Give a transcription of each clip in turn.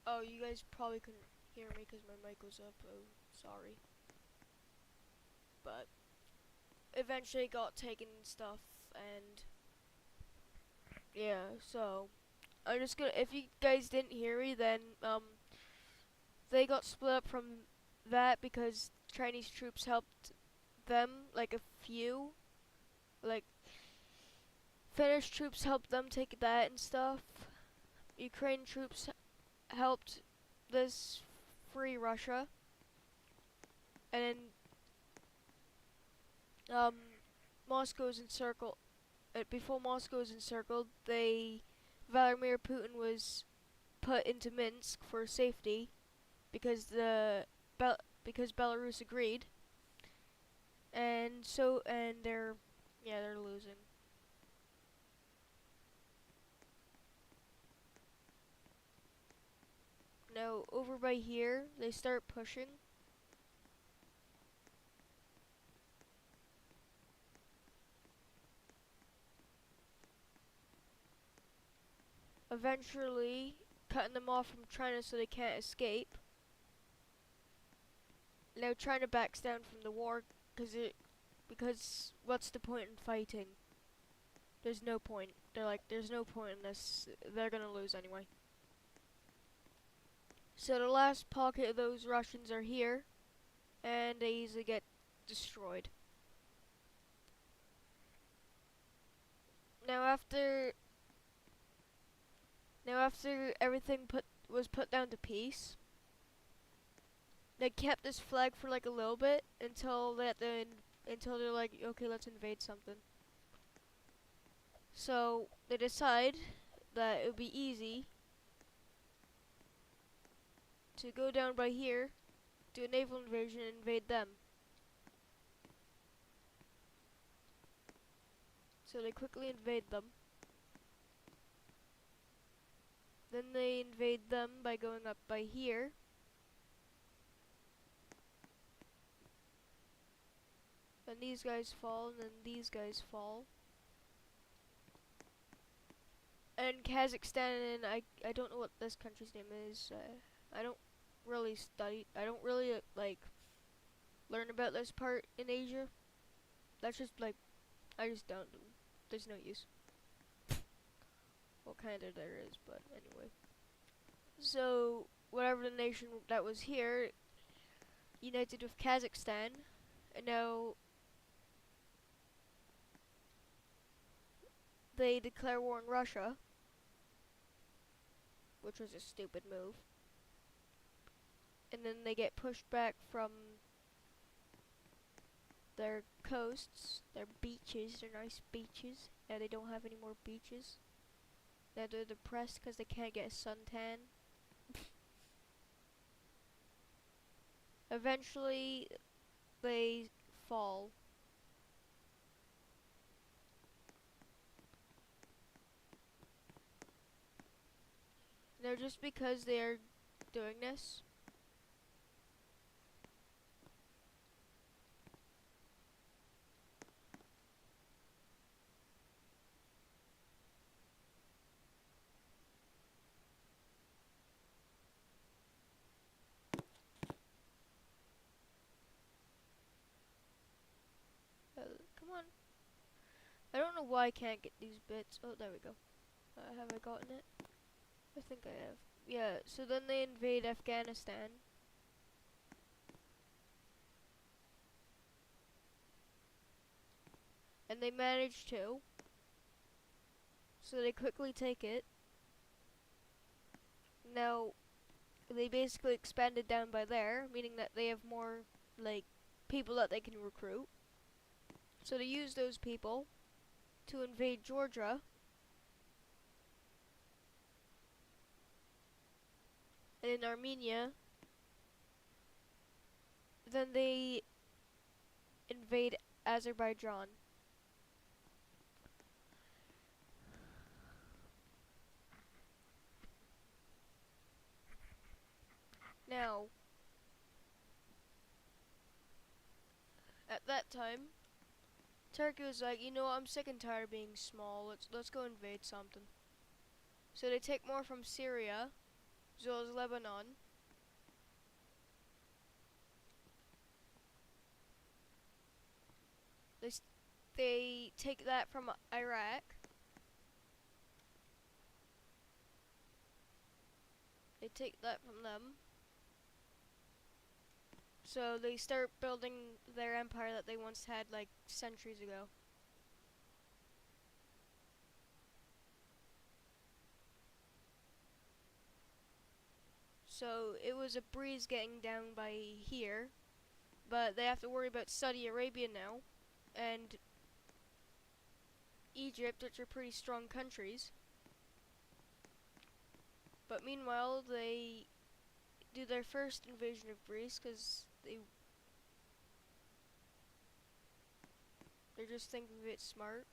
Oh, you guys probably couldn't hear me because my mic was up. Oh, sorry. But eventually it got taken and stuff, and yeah. So I'm just gonna. If you guys didn't hear me, then they got split up from that because Chinese troops helped them, like a few, like Finnish troops helped them take that and stuff. Ukraine troops helped this free Russia, and then um, Moscow's encircled. Before Moscow was encircled, Vladimir Putin was put into Minsk for safety because because Belarus agreed, and they're losing. Now over by here, they start pushing. Eventually, cutting them off from China so they can't escape. Now China backs down from the war because what's the point in fighting? There's no point. They're like, there's no point in this. They're gonna lose anyway. So the last pocket of those Russians are here, and they easily get destroyed. Now after everything was put down to peace, they kept this flag for like a little bit until they're like, okay, let's invade something. So they decide that it would be easy to go down by here, do a naval invasion, and invade them. So they quickly invade them. Then they invade them by going up by here. Then these guys fall, and then these guys fall. And Kazakhstan, and I don't know what this country's name is. I don't I don't really like learn about this part in Asia. That's just like, I just don't. There's no use. Well, kinda there is, but anyway. So whatever the nation that was here united with Kazakhstan, and now they declare war on Russia, which was a stupid move. And then they get pushed back from their coasts, their beaches, their nice beaches. Now they don't have any more beaches. Now they're depressed because they can't get a suntan. Eventually, they fall. Now just because they're doing this, come on. I don't know why I can't get these bits. Oh, there we go. Have I gotten it? I think I have. Yeah, so then they invade Afghanistan. And they manage to. So they quickly take it. Now, they basically expanded down by there, meaning that they have more, like, people that they can recruit. So they use those people to invade Georgia. And in Armenia, then they invade Azerbaijan. Now, at that time, Turkey was like, you know what, I'm sick and tired of being small. Let's go invade something. So they take more from Syria, as well as Lebanon. They take that from Iraq. They take that from them. So they start building their empire that they once had like centuries ago. So it was a breeze getting down by here, but they have to worry about Saudi Arabia now and Egypt, which are pretty strong countries. But meanwhile, they do their first invasion of Greece because they're just thinking of it smart.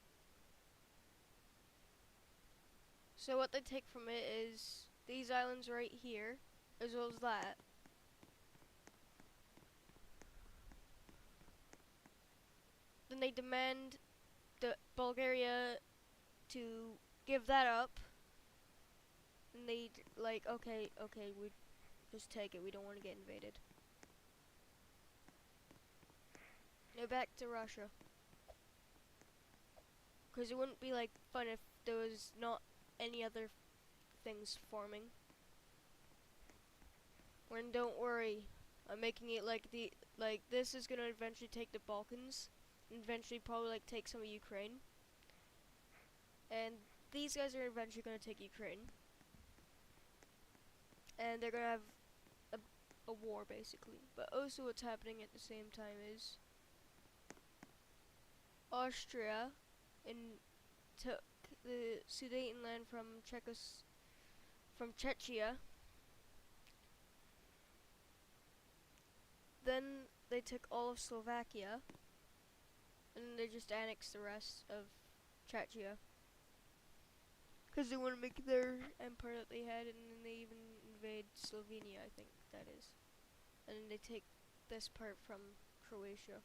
So what they take from it is these islands right here, as well as that. Then they demand the Bulgaria to give that up. And they like, okay, we just take it. We don't want to get invaded. Now back to Russia. Because it wouldn't be like fun if there was not any other things forming. When don't worry, I'm making it like this is gonna eventually take the Balkans, and eventually probably like take some of Ukraine. And these guys are eventually gonna take Ukraine. And they're gonna have a war basically. But also what's happening at the same time is Austria took the Sudetenland from Czechia. Then they took all of Slovakia, and then they just annexed the rest of Czechia. Because they want to make their empire that they had, and then they even invade Slovenia, I think that is. And then they take this part from Croatia.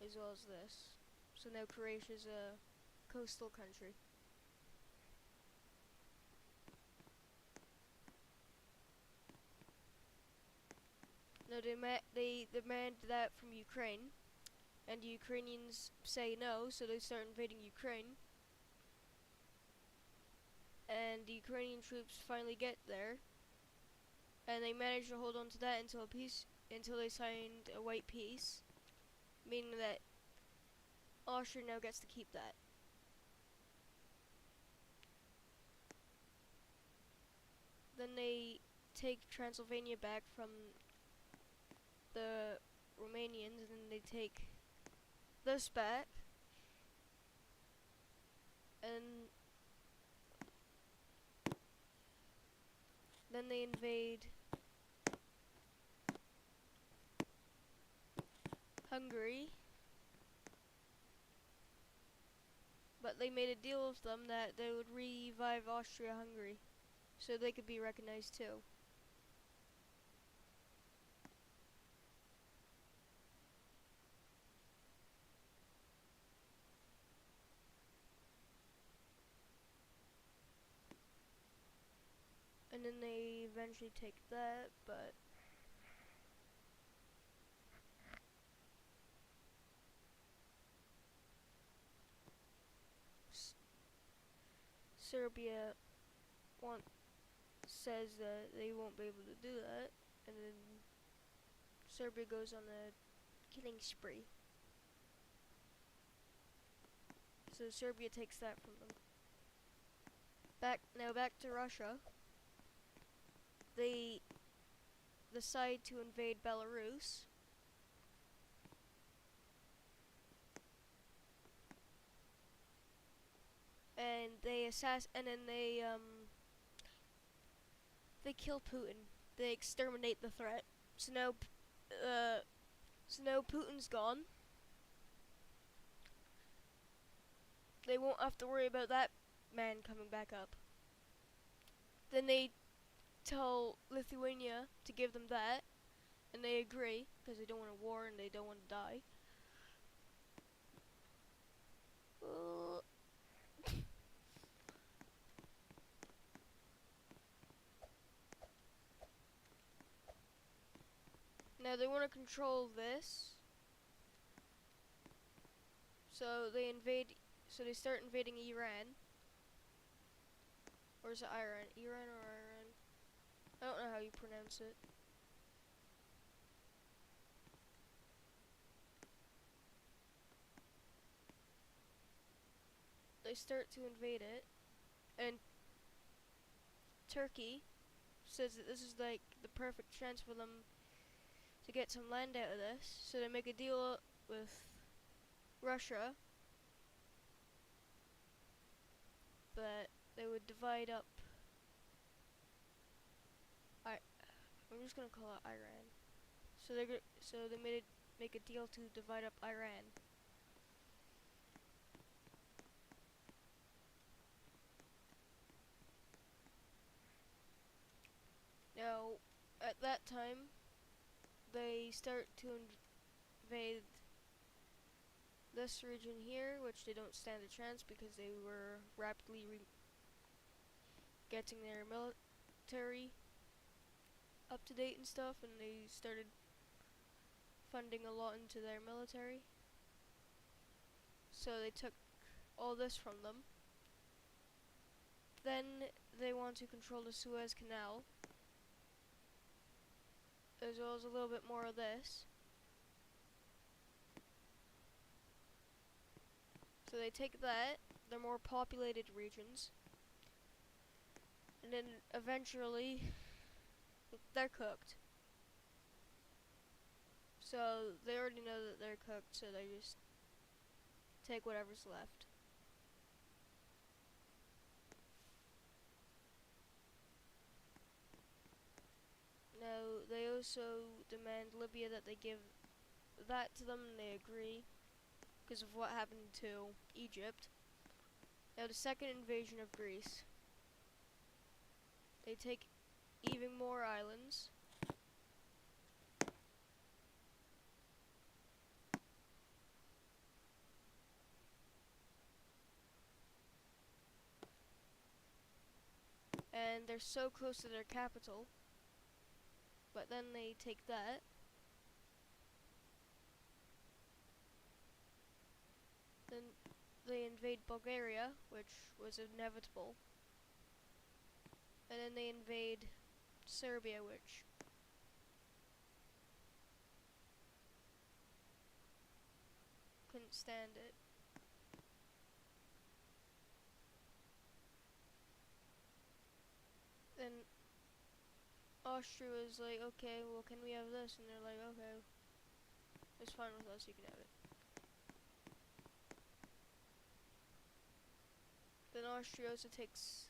As well as this. So now Croatia's a coastal country. Now they demand that from Ukraine, and the Ukrainians say no, so they start invading Ukraine. And the Ukrainian troops finally get there, and they manage to hold on to that until they signed a white peace, meaning that Austria now gets to keep that. Then they take Transylvania back from the Romanians, and then they take this back, and then they invade Hungary, but they made a deal with them that they would revive Austria-Hungary, so they could be recognized too. And then they eventually take that, but Serbia says that they won't be able to do that, and then Serbia goes on a killing spree. So Serbia takes that from them. Back to Russia. They decide to invade Belarus. And they kill Putin. They exterminate the threat. So now Putin's gone. They won't have to worry about that man coming back up. Then they tell Lithuania to give them that, and they agree because they don't want a war and they don't want to die. Now they want to control this, so they invade. So they start invading Iran, or is it Iran? Iran or Iran? I don't know how you pronounce it. They start to invade it, and Turkey says that this is like the perfect chance for them to get some land out of this. So they make a deal with Russia that they would divide up. I'm just gonna call it Iran. So they make a deal to divide up Iran. Now, at that time, they start to invade this region here, which they don't stand a chance because they were rapidly getting their military up to date and stuff, and they started funding a lot into their military. So they took all this from them. Then they want to control the Suez Canal, as well as a little bit more of this. So they take that, their more populated regions, and then eventually they're cooked. So they already know that they're cooked, so they just take whatever's left. Now, they also demand Libya that they give that to them, and they agree because of what happened to Egypt. Now, the second invasion of Greece. They take even more islands. And they're so close to their capital. But then they take that. Then they invade Bulgaria, which was inevitable. And then they invade Serbia, which couldn't stand it. Then Austria was like, okay, well, can we have this? And they're like, okay, it's fine with us, you can have it. Then Austria also takes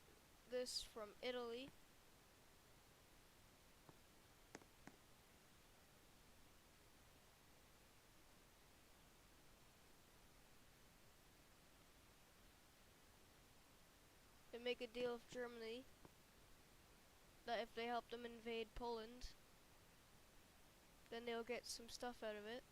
this from Italy. They make a deal with Germany that if they help them invade Poland, then they'll get some stuff out of it.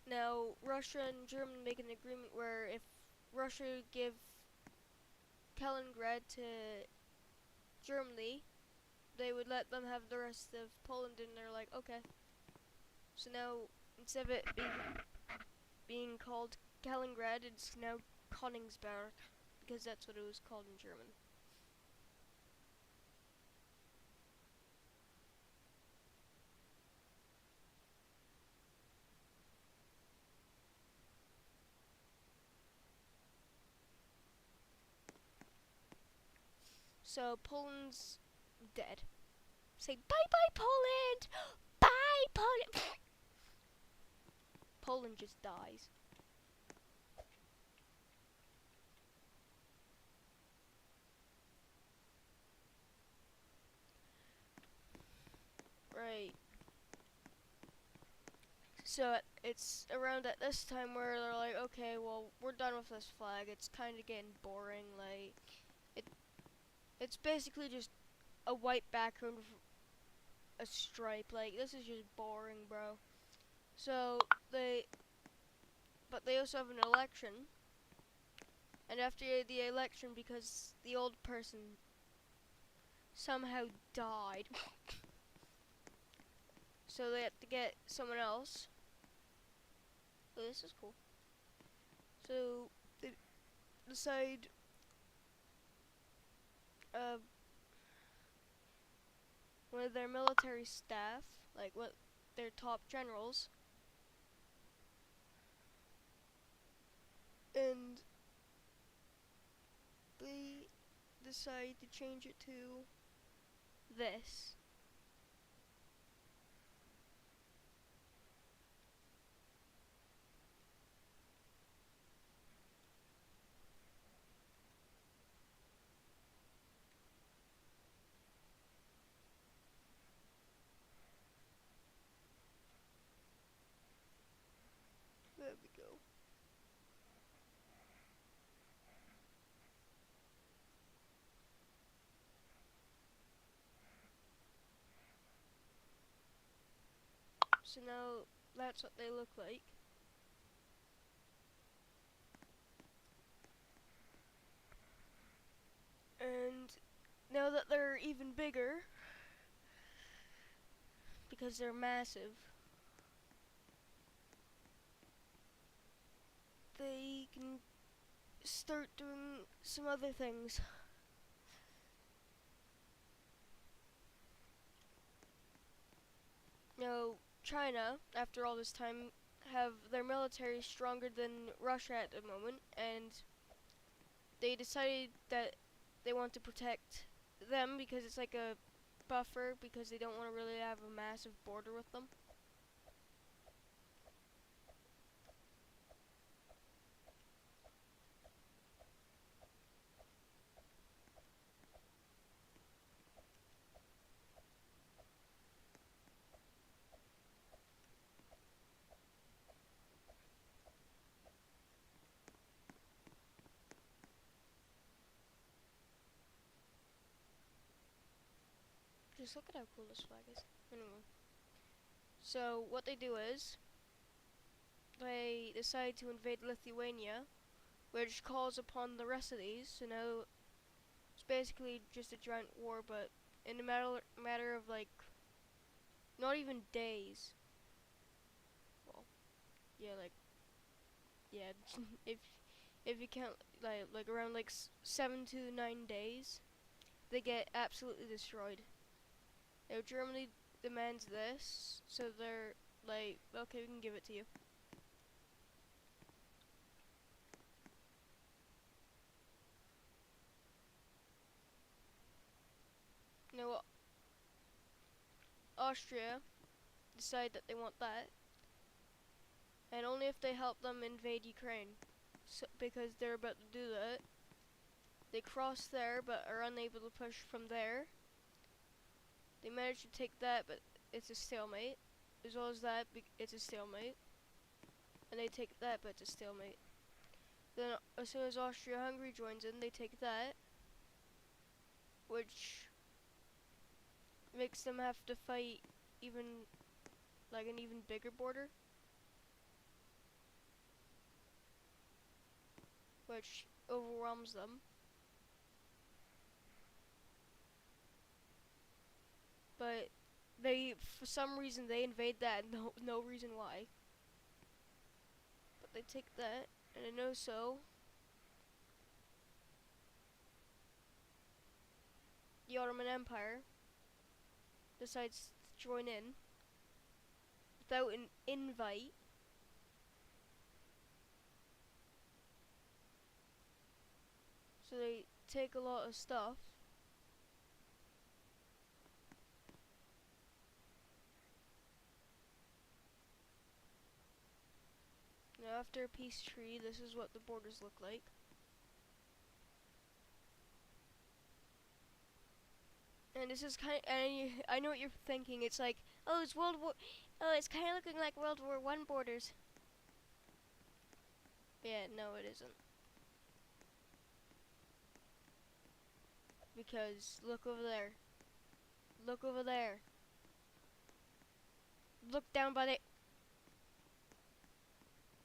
Now, Russia and Germany make an agreement where if Russia give Kaliningrad to Germany, they would let them have the rest of Poland, and they're like, okay. So now, instead of it being called Kaliningrad, it's now Königsberg, because that's what it was called in German. So Poland's dead. Say bye-bye, Poland! Bye, Poland! Poland just dies. Right. So it's around at this time where they're like, okay, well, we're done with this flag. It's kind of getting boring. Like, it's basically just a white background a stripe. Like, this is just boring, bro. So but they also have an election, and after the election, because the old person somehow died, so they have to get someone else. Oh, this is cool. So they decide one of their military staff, like what their top generals, and they decide to change it to this. There we go. So now that's what they look like. And now that they're even bigger, because they're massive, they can start doing some other things. Now, China, after all this time, have their military stronger than Russia at the moment, and they decided that they want to protect them because it's like a buffer, because they don't want to really have a massive border with them. Just look at how cool this flag is. Anyway, so what they do is they decide to invade Lithuania, which calls upon the rest of these. So now it's basically just a giant war, but in a matter of like not even days. Well, yeah, like yeah, if you count like around like 7 to 9 days, they get absolutely destroyed. Now Germany demands this, so they're like, okay, we can give it to you. Now Austria decide that they want that, and only if they help them invade Ukraine. So, because they're about to do that, they cross there but are unable to push from there. They manage to take that, but it's a stalemate. As well as that, it's a stalemate. And they take that, but it's a stalemate. Then, as soon as Austria-Hungary joins in, they take that, which makes them have to fight even, like an even bigger border, which overwhelms them. But they, for some reason, they invade that. No reason why. But they take that, and I know so. The Ottoman Empire decides to join in without an invite. So they take a lot of stuff. Now after a peace treaty, this is what the borders look like. And this is and I know what you're thinking. It's like, oh, it's World War. Oh, it's kind of looking like World War One borders. Yeah, no, it isn't. Because look over there. Look over there. look down by the,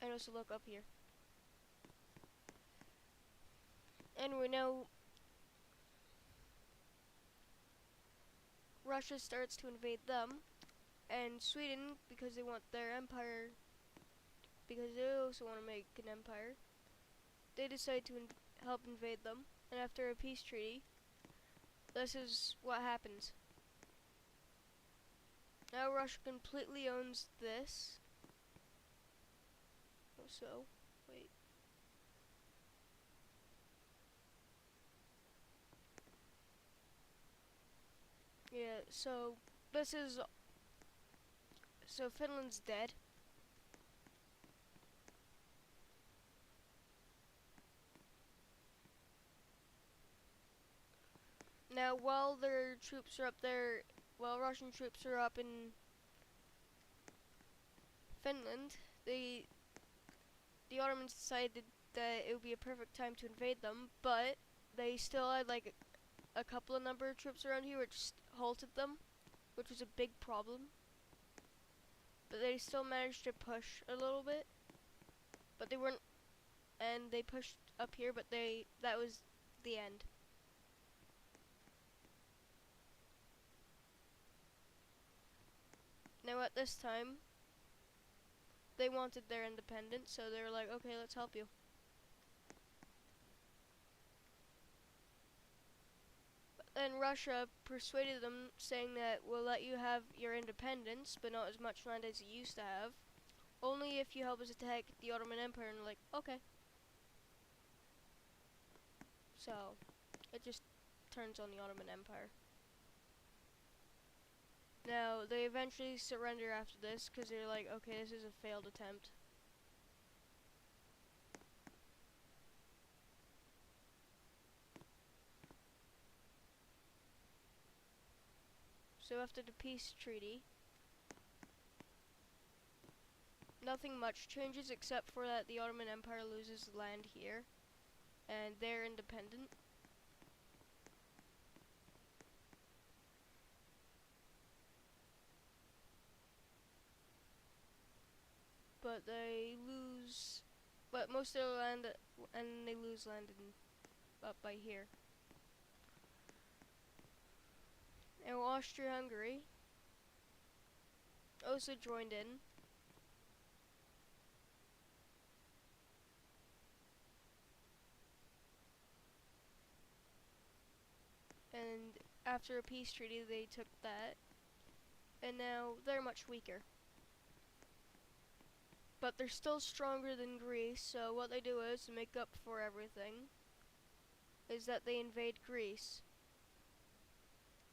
and also look up here. And we know Russia starts to invade them, and Sweden, because they want their empire, because they also want to make an empire, they decide to help invade them. And after a peace treaty, this is what happens. Now Russia completely owns this. So, wait. Yeah, so this is, so Finland's dead. Now while their troops are up there, while Russian troops are up in Finland, the Ottomans decided that it would be a perfect time to invade them, but they still had like a couple of number of troops around here which halted them, which was a big problem. But they still managed to push a little bit, but they weren't, and they pushed up here, but that was the end. Now at this time, they wanted their independence, so they were like, okay, let's help you. But then Russia persuaded them, saying that we'll let you have your independence, but not as much land as you used to have, only if you help us attack the Ottoman Empire. And like, okay. So, it just turns on the Ottoman Empire. Now, they eventually surrender after this, because they're like, okay, this is a failed attempt. So after the peace treaty, nothing much changes except for that the Ottoman Empire loses land here, and they're independent. But they lose, but most of their land, and they lose land up by here. Now Austria-Hungary also joined in. And after a peace treaty, they took that, and now they're much weaker. But they're still stronger than Greece, so what they do is, to make up for everything, is that they invade Greece.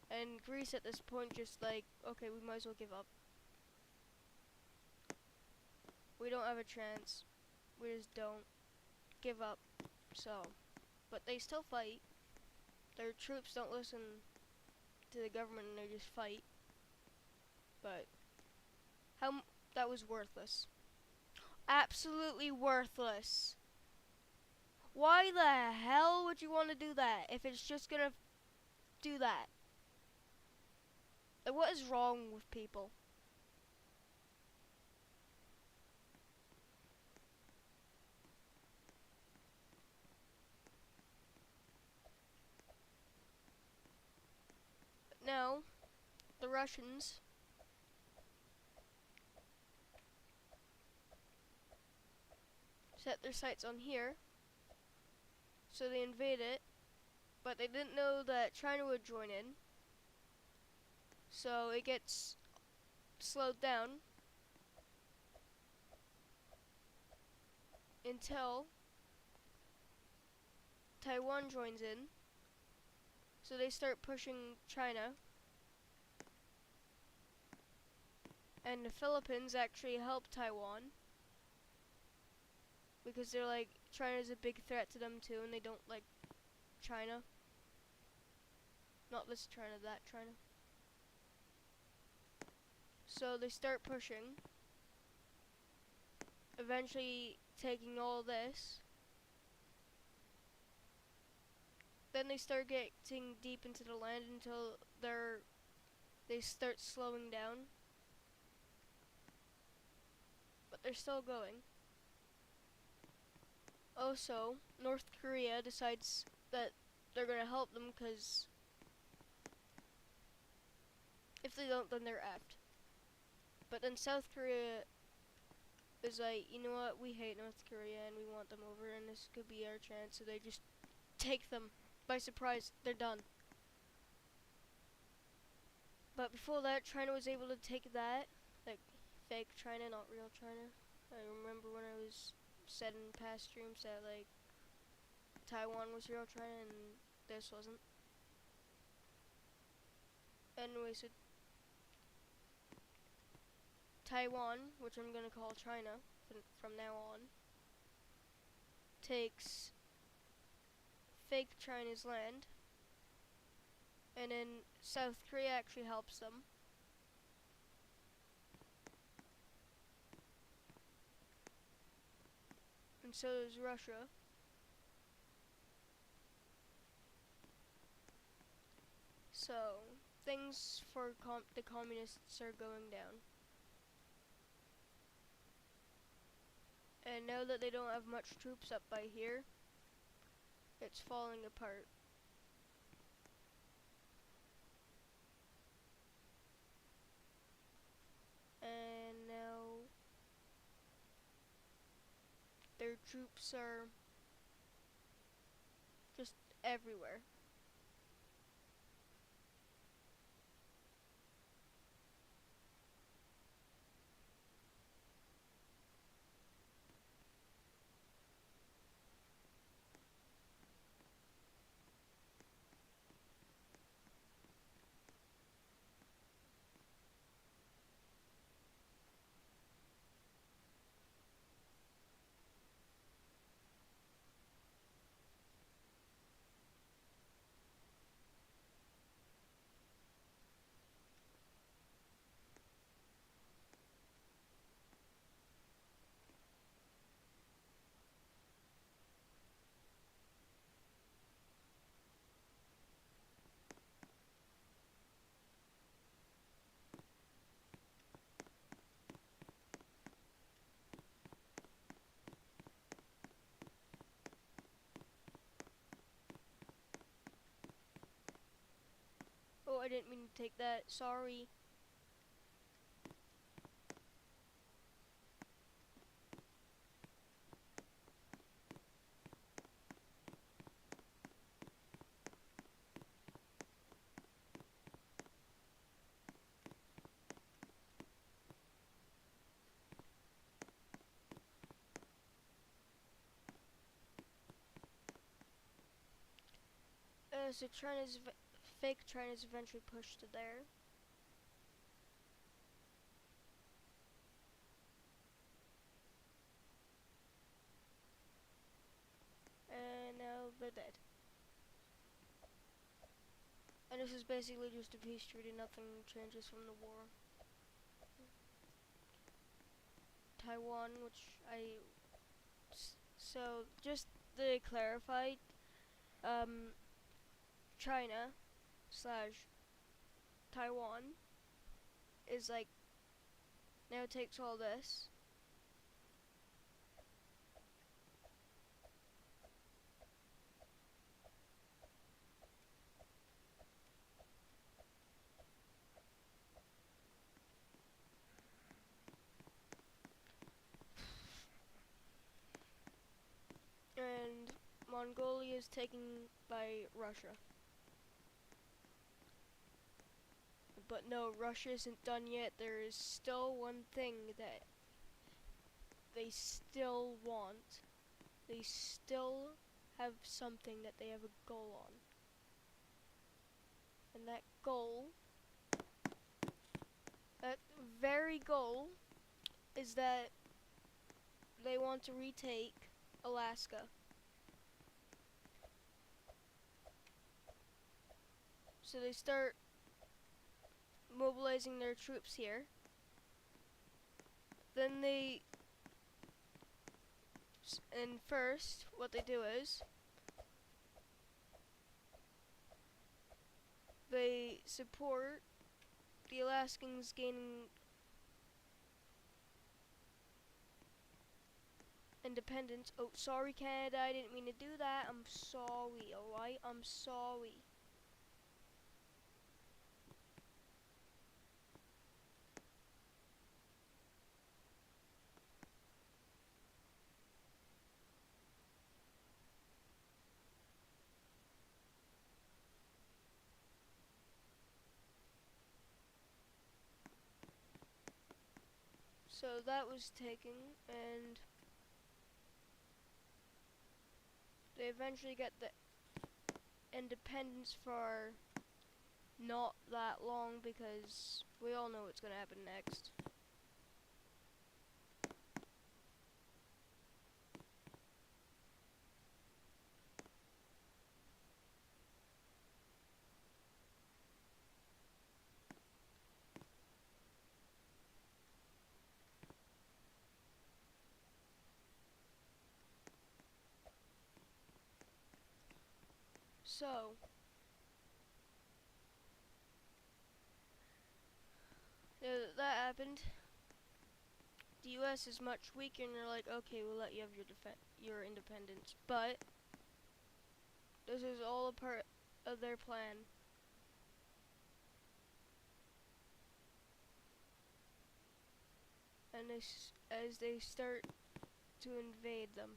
And Greece at this point just like, okay, we might as well give up. We don't have a chance. We just don't give up. So, but they still fight. Their troops don't listen to the government and they just fight. But that was worthless. Absolutely worthless. Why the hell would you want to do that if it's just gonna do that? Like, what is wrong with people? But now, the Russians set their sights on here, so they invade it, but they didn't know that China would join in, so it gets slowed down until Taiwan joins in, so they start pushing China, and the Philippines actually help Taiwan, because they're like, China's a big threat to them too, and they don't like China. Not this China, that China. So they start pushing, eventually taking all this. Then they start getting deep into the land until they start slowing down. but they're still going. Also, North Korea decides that they're gonna help them because if they don't, then they're effed. But then South Korea is like, you know what, we hate North Korea and we want them over and this could be our chance, so they just take them by surprise. They're done. But before that, China was able to take that, like fake China, not real China. I remember when I was said in past streams that like Taiwan was real China and this wasn't. Anyway, so Taiwan, which I'm gonna call China from now on, takes fake China's land, and then South Korea actually helps them. And so does Russia. So, things for the communists are going down. And now that they don't have much troops up by here, it's falling apart. And now their troops are just everywhere. Oh, I didn't mean to take that. Sorry. So fake China's eventually pushed to there. And now they're dead. And this is basically just a peace treaty, nothing changes from the war. Taiwan, so just to clarify, China slash Taiwan is like, now takes all this. And Mongolia is taken by Russia. But no, Russia isn't done yet. There is still one thing that they still want. They still have something that they have a goal on. And that goal, that very goal, is that they want to retake Alaska. So they start mobilizing their troops here. Then and first, what they do is, they support the Alaskans gaining independence. Oh, sorry, Canada. I didn't mean to do that. I'm sorry, alright? I'm sorry. So that was taken, and they eventually get the independence for not that long because we all know what's gonna happen next. So, that happened. The U.S. is much weaker, and they're like, okay, we'll let you have your independence, but this is all a part of their plan. And as they start to invade them.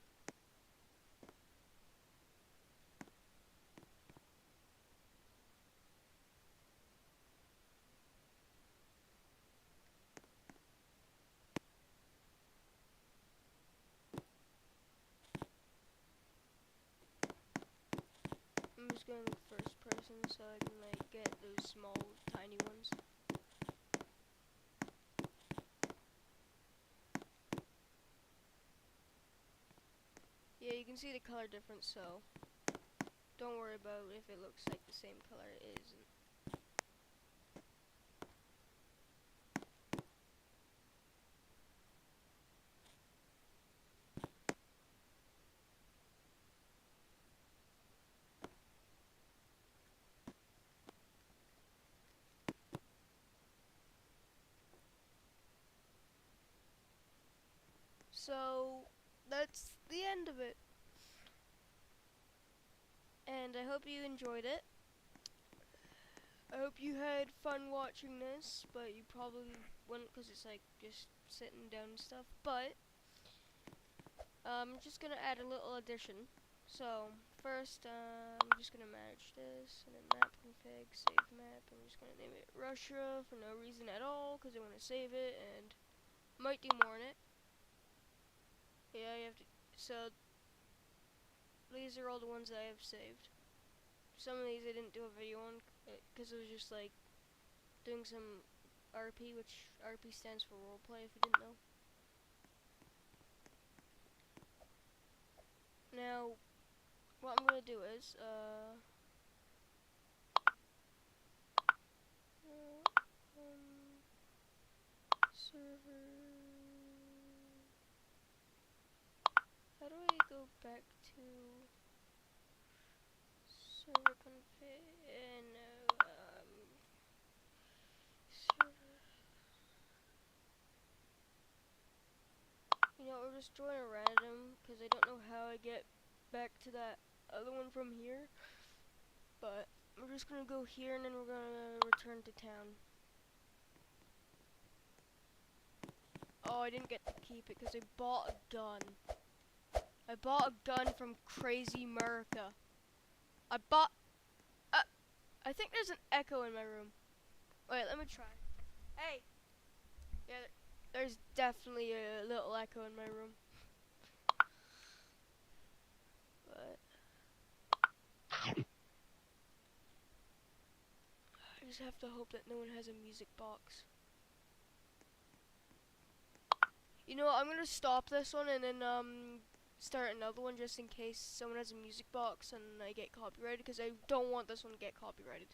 I'm just going first person so I can like get those small, tiny ones. Yeah, you can see the color difference, so don't worry about if it looks like the same color. It isn't. So that's the end of it. And I hope you enjoyed it. I hope you had fun watching this, but you probably wouldn't because it's like just sitting down and stuff. But I'm just gonna add a little addition. So first, I'm just gonna manage this, and then map config, save map. I'm just gonna name it Russia for no reason at all because I want to save it, and might do more in it. Yeah, you have to. So these are all the ones that I have saved. Some of these I didn't do a video on because it was just like doing some RP, which RP stands for roleplay if you didn't know. Now, what I'm gonna do is, server. How do I go back to server config? No, server. You know, we'll just join a random because I don't know how I get back to that other one from here. But we're just gonna go here and then we're gonna return to town. Oh, I didn't get to keep it because I bought a gun. I bought a gun from Crazy America. I bought. I think there's an echo in my room. Wait, let me try. Hey. Yeah, there's definitely a little echo in my room. But I just have to hope that no one has a music box. You know what, I'm gonna stop this one and then start another one just in case someone has a music box and I get copyrighted because I don't want this one to get copyrighted.